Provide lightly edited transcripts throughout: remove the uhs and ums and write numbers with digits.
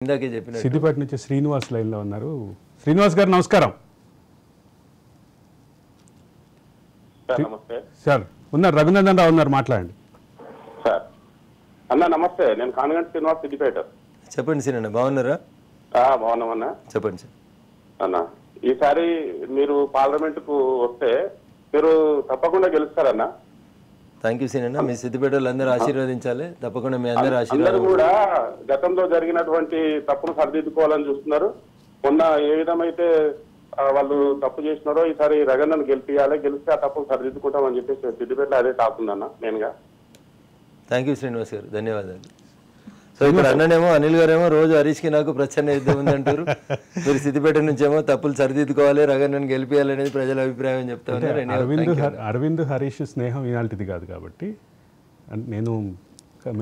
ఇందాకే చెప్పినట్టు సిద్దిపేట నుంచి శ్రీనివాస్ లైన్లో ఉన్నారు. శ్రీనివాస్ గారు నమస్కారం. నమస్తే సార్ ఉన్నారు, రఘునందన్ రావు ఉన్నారు, మాట్లాడండి సార్. అన్న నమస్తే, నేను కానగంటి శ్రీనివాస్, సిద్దిపేట. చెప్పండి సీనన్న, బాగున్నారా? బాగున్నామన్నా. చెప్పండి సార్. అన్న ఈసారి మీరు పార్లమెంట్ కు వస్తే మీరు తప్పకుండా గెలుస్తారన్న. థ్యాంక్ యూ సీనన్న, మీ సిద్దిపేట అందరూ ఆశీర్వదించాలి. తప్పకుండా మీ అందరూ అందరూ ఆశీర్వాదం. కూడా గతంలో జరిగినటువంటి తప్పును సరిదిద్దుకోవాలని చూస్తున్నారు. మొన్న ఏ విధమైతే వాళ్ళు తప్పు చేసినారో ఈసారి రగన్నను గెలిపియాలి, గెలిస్తే ఆ తప్పును సరిదిద్దుకుంటామని చెప్పేసి సిద్దిపేటలో అదే తాకుందన్న నేనుగా. థ్యాంక్ యూ శ్రీనివాస్ గారు, ధన్యవాదాలు. సో ఇక్కడ అన్ననేమో అనిల్ గారేమో రోజు హరీష్కి నాకు ప్రచన్న యుద్ధం ఉందంటారు. మీరు సిద్దిపేట నుంచేమో తప్పులు సరిదిద్దుకోవాలి, రగన్నను గెలిపియాలి అనేది ప్రజల అభిప్రాయం చెప్తా ఉన్నారు. అరవింద్ హరీష్ స్నేహం ఇలాంటిది కాదు కాబట్టి నేను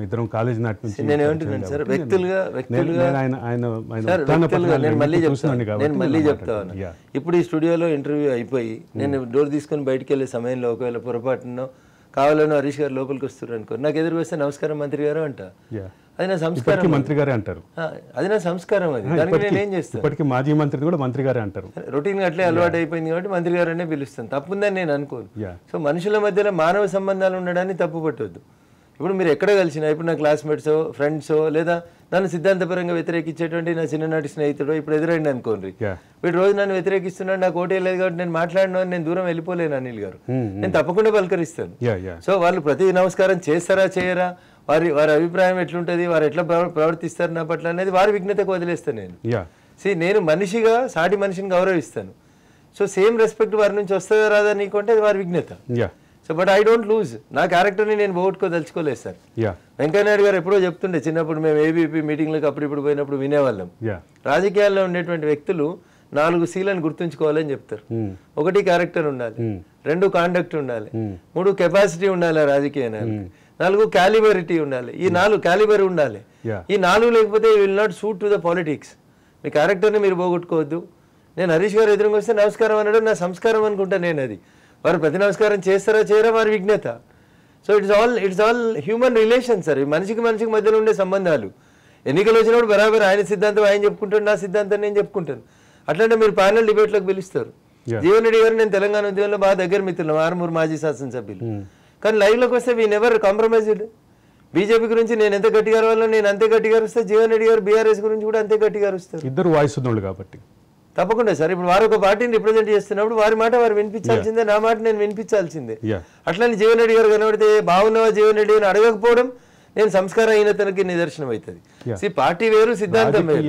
ఇద్దరం కాలేజ్ నాటి నుంచి నేను ఏమంటున్నాను సార్, వ్యక్తులుగా నేను మళ్ళీ చెప్తాను. ఇప్పుడు ఈ స్టూడియోలో ఇంటర్వ్యూ అయిపోయి నేను డోర్ తీసుకొని బయటకు వెళ్ళే సమయంలో ఒకవేళ పొరపాటునో కావాలని హరీష్ గారు లోపలికి వస్తారు అనుకో, నాకు ఎదురు వస్తే నమస్కారం మంత్రి గారు అంట. అది నా సంస్కారం. మంత్రి గారే అంటారు. అది నా సంస్కారం. అది దానికి నేను ఏం చేస్తాను. ఇప్పటికీ మాజీ మంత్రి కూడా మంత్రి గారే అంటారు. రొటీన్ గా అట్లే అలవాటు అయిపోయింది కాబట్టి మంత్రి గారు అనే పిలుస్తాను. తప్పుందని నేను అనుకోను. సో మనుషుల మధ్యలో మానవ సంబంధాలు ఉండడాన్ని తప్పు పట్టవద్దు. ఇప్పుడు మీరు ఎక్కడ కలిసినా, ఇప్పుడు నా క్లాస్మేట్సో ఫ్రెండ్సో లేదా నన్ను సిద్ధాంతపరంగా వ్యతిరేకించేటువంటి నా చిన్ననాటి స్నేహితుడు ఇప్పుడు ఎదురైంది అనుకోండి, వీడు రోజు నన్ను వ్యతిరేకిస్తున్నాడు, నాకు ఓటే లేదు కాబట్టి నేను మాట్లాడినా నేను దూరం వెళ్ళిపోలేను అనిల్ గారు, నేను తప్పకుండా పలకరిస్తాను. సో వాళ్ళు ప్రతి నమస్కారం చేస్తారా చేయరా, వారి అభిప్రాయం ఎట్లుంటుంది, వారు ఎట్లా ప్రవర్తిస్తారు నా పట్ల అనేది వారి విఘ్నతకు వదిలేస్తాను నేను. నేను మనిషిగా సాటి మనిషిని గౌరవిస్తాను. సో సేమ్ రెస్పెక్ట్ వారి నుంచి వస్తుందా రాదా నీకు అంటే అది వారి విఘ్నత. So but I don't lose నా క్యారెక్టర్ని నేను పోగొట్టుకోదలుచుకోలేదు సార్. వెంకయ్యనాయుడు గారు ఎప్పుడో చెప్తుండే, చిన్నప్పుడు మేము ఏబీపీ మీటింగ్లకు అప్పుడు ఇప్పుడు పోయినప్పుడు వినేవాళ్ళం, రాజకీయాల్లో ఉండేటువంటి వ్యక్తులు 4 Cలను గుర్తుంచుకోవాలని చెప్తారు. 1 క్యారెక్టర్ ఉండాలి, 2 కాండక్ట్ ఉండాలి, 3 కెపాసిటీ ఉండాలి రాజకీయ నాయకుడికి, 4 క్యాలిబరిటీ ఉండాలి. ఈ 4 క్యాలిబర్ ఉండాలి. ఈ 4 లేకపోతే you will not suit to the politics. మీ క్యారెక్టర్ని మీరు పోగొట్టుకోవద్దు. నేను హరీష్ గారు ఎదురుగా వస్తే నమస్కారం అనడం నా సంస్కారం అనుకుంటా నేను. అది వారు ప్రతి నమస్కారం చేస్తారా చేయరా వారి విఘ్నత. So it's all human relation sir. మనిషికి మధ్యలో ఉండే సంబంధాలు. ఎన్నికలు వచ్చినప్పుడు బరాబర్ ఆయన సిద్ధాంతం ఆయన చెప్పుకుంటాడు, నా సిద్ధాంతం నేను చెప్పుకుంటాను. అట్లంటే మీరు ప్యానల్ డిబేట్లకు పిలుస్తారు. జీవన్ రెడ్డి గారు నేను తెలంగాణ ఉద్యమంలో బాగా దగ్గర మిత్రులు, 6 మాజీ శాసనసభ్యులు. కానీ లైవ్లోకి వస్తే వీ నెవర్ కాంప్రమైజ్డ్. బీజేపీ గురించి నేను ఎంత గట్టిగా వల్ల నేను అంతే గట్టిగా వస్తే, జీవన్ రెడ్డి గారు బీఆర్ఎస్ గురించి కూడా అంతే గట్టిగా వస్తారు. ఇద్దరు వాయిస్ ఉన్నోళ్ళు కాబట్టి తప్పకుండా సార్. ఇప్పుడు వారు ఒక పార్టీని రిప్రజెంట్ చేస్తున్నప్పుడు వారి మాట వారు వినిపించాల్సిందే, నా మాట నేను వినిపించాల్సిందే. అట్లని జీవన్ రెడ్డి గారు కనబడితే బాగున్నావా జీవన్ రెడ్డి అని అడగకపోవడం నేను సంస్కారహీనతకి నిదర్శనం అవుతుంది. పార్టీ వేరు, సిద్ధాంతం వేరు.